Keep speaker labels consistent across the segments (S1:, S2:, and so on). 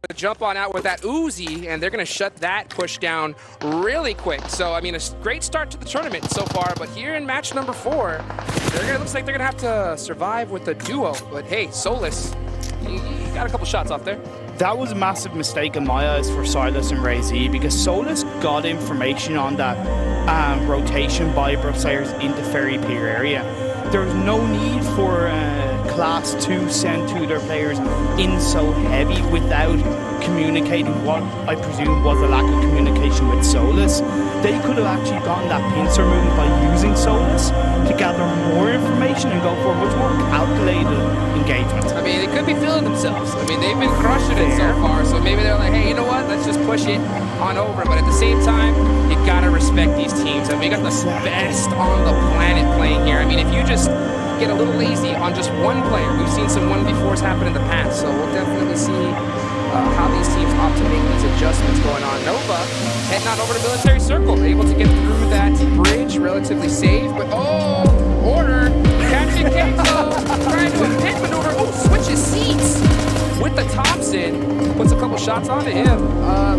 S1: to jump on out with that Uzi, and they're going to shut that push down really quick. So, I mean, a great start to the tournament so far, but here in match number 4, it looks like they're going to have to survive with a duo. But hey, Solus, you got a couple shots off there.
S2: That was a massive mistake in my eyes for Silas and Ray-Z, because Solus got information on that rotation by Brookslayers into Ferry Pier area. There was no need for Class 2 send to their players in so heavy without communicating what I presume was a lack of communication with Solus. They could have actually gotten that pincer move by using Solus to gather more information and go for a much more calculated engagement.
S1: I mean, they could be feeling themselves. I mean, they've been crushing it so far, so maybe they're like, hey, you know what, let's just push it on over. But at the same time, you gotta respect these teams. I mean, we got the best on the planet playing here. I mean, if you just get a little lazy on just one player, we've seen some 1v4s happen in the past, so we'll definitely see how these teams opt to make these adjustments going on. Nova heading on over to Military Circle, able to get through that bridge relatively safe, but order, catching Kenzo, trying to a pit maneuver, switches seats with the Thompson, puts a couple shots onto him.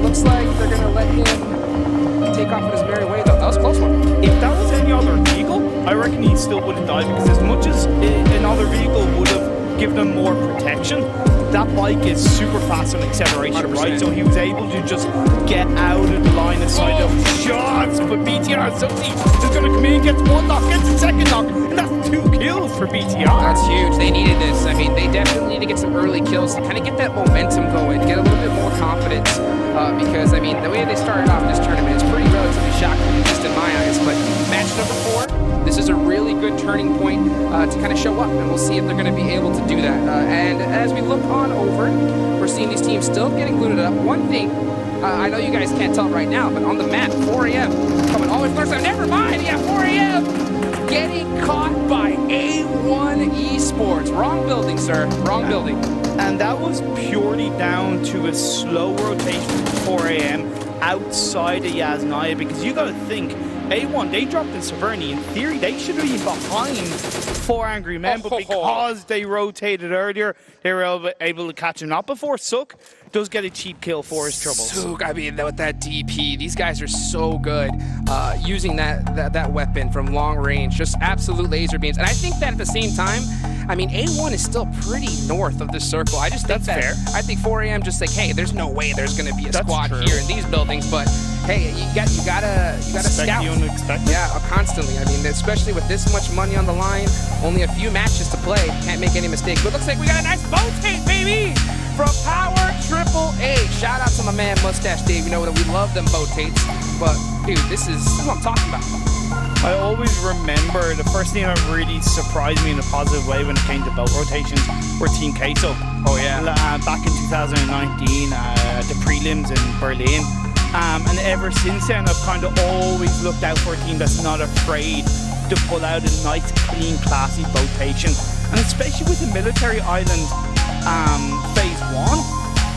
S1: Looks like they're gonna let him take off in his merry way though. That was a close one.
S2: If that was any other vehicle, I reckon he still would have died, because as much as another vehicle would have given him more protection, that bike is super fast on acceleration, 100%. Right? So he was able to just get out of the line of sight of shots. But BTR suddenly is going to come in, gets one knock, gets a second knock, and that's 2 kills for BTR.
S1: That's huge. They needed this. I mean, they definitely need to get some early kills to kind of get that momentum going, get a little bit more confidence. Because, I mean, the way they started off this tournament is pretty relatively shocking, at least in my eyes. But match number 4, this is a really good turning point to kind of show up, and we'll see if they're going to be able to do that. And as we look on over, we're seeing these teams still getting glued up. One thing, I know you guys can't tell right now, but on the map, 4 a.m. coming always first. Never mind, yeah, 4 a.m. getting caught by A1 Esports. Wrong building, sir. Wrong building.
S2: And that was purely down to a slow rotation at 4 a.m. outside of Yasnaya, because you got to think, A1, they dropped in Severny. In theory, they should have been behind 4 Angry Men, but because they rotated earlier, they were able to catch him. Not before Suk does get a cheap kill for his troubles.
S1: Suk, I mean, with that DP, these guys are so good using that weapon from long range. Just absolute laser beams. And I think that at the same time, I mean, A1 is still pretty north of this circle. I just think
S2: fair.
S1: I think 4 a.m. just like, hey, there's no way there's going to be a squad here in these buildings, but hey, you gotta scout. Yeah, constantly. I mean, especially with this much money on the line, only a few matches to play, can't make any mistakes. But it looks like we got a nice rotate, baby, from Power Triple A. Shout out to my man Mustache Dave. You know that we love them rotates, but dude, this is what I'm talking about.
S2: I always remember the first thing that really surprised me in a positive way when it came to boat rotations were Team Queso.
S1: Oh yeah.
S2: Back in 2019, the prelims in Berlin. And ever since then, I've kind of always looked out for a team that's not afraid to pull out a nice, clean, classy rotation. And especially with the military island phase 1,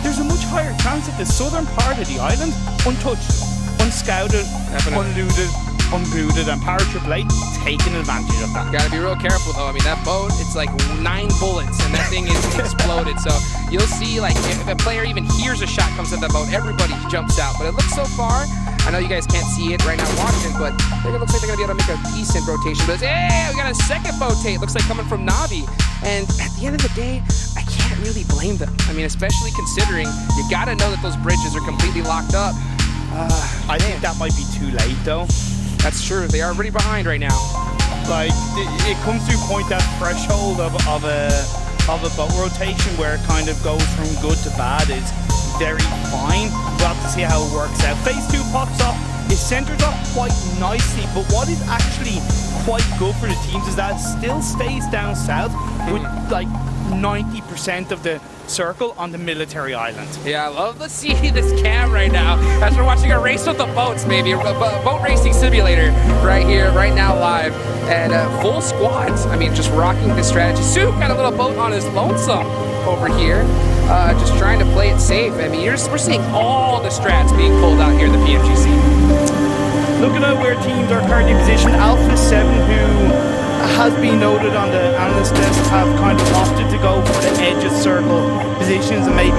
S2: there's a much higher chance that the southern part of the island, untouched, unscouted, unlooted, unbooted, and Power Triple A taking advantage of that.
S1: Gotta be real careful though. I mean, that boat, it's like 9 bullets and that thing is exploded. So you'll see, like, if a player even hears a shot comes at that boat, everybody jumps out. But it looks so far, I know you guys can't see it right now watching, but it looks like they're gonna be able to make a decent rotation. But hey, we got a second rotate. Looks like coming from Navi. And at the end of the day, I can't really blame them. I mean, especially considering you gotta know that those bridges are completely locked up.
S2: I think that might be too late though.
S1: That's true. They are already behind right now.
S2: Like, it comes to a point, that threshold of a boat rotation where it kind of goes from good to bad is very fine. We'll have to see how it works out. Phase 2 pops up. It centers up quite nicely, but what is actually quite good for the teams is that it still stays down south with like 90% of the circle on the military island.
S1: Yeah, I love to see this cam right now as we're watching a race with the boats, baby. A boat racing simulator right here, right now live. And full squads, I mean, just rocking this strategy. Suk got a little boat on his lonesome over here, just trying to play it safe. I mean, we're seeing all the strats being pulled out here in the PMGC.
S2: Looking at where teams are currently positioned, Alpha 7, who has been noted on the analyst desk, have kind of opted to go for the edge of circle positions and maybe